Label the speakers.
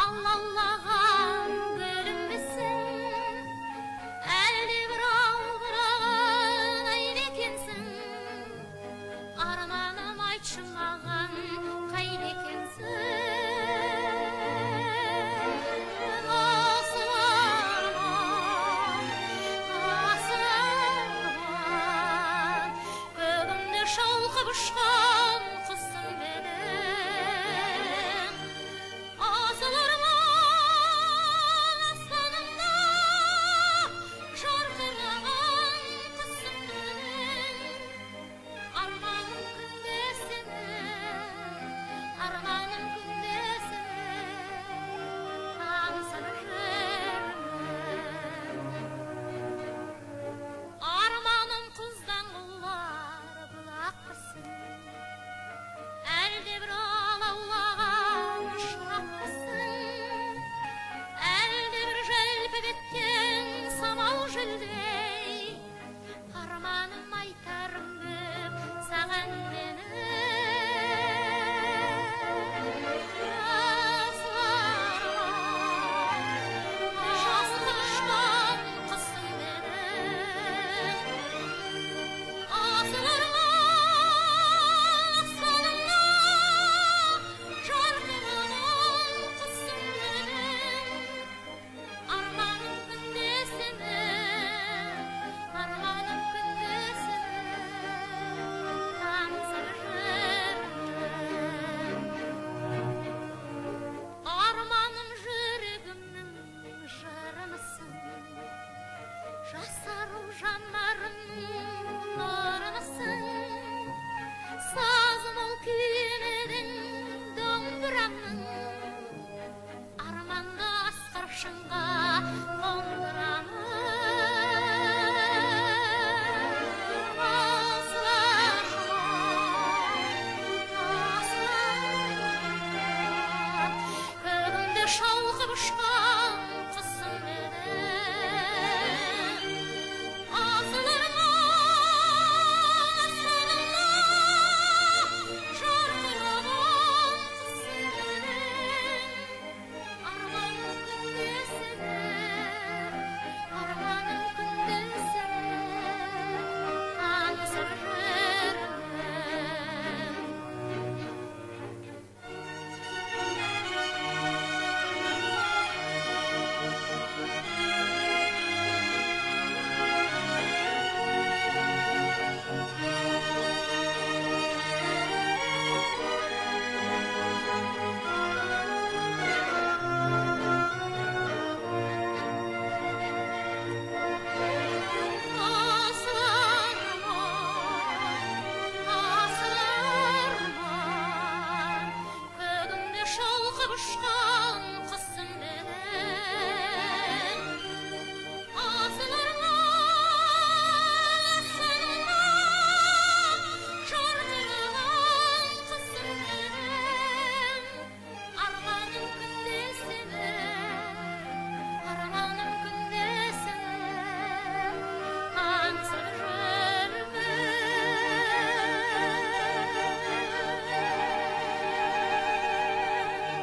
Speaker 1: алаулаған гүлімбісің, әлде бір албыраған ай екенсің, арманым айтшы маған қайда екенсің. Шалқып ұшқан құсым менің, асыл арман аспанымда жарқыраған құсым менің, арманым күнде сенің, арманым күнде сенің, аңсап жүрмін. Арманым құздан әлде бір алаулаған шырақпысың, әлде бір жәлпіп еткен самал жүлдей, арманым айтарым көп саған менің. Жасыл ұшқан құсым менің, асыл жасару жанарым нұрынысың, сазым ол күймедің домбырамның, арманды асқар шыңға қондырамын. Көгімде шал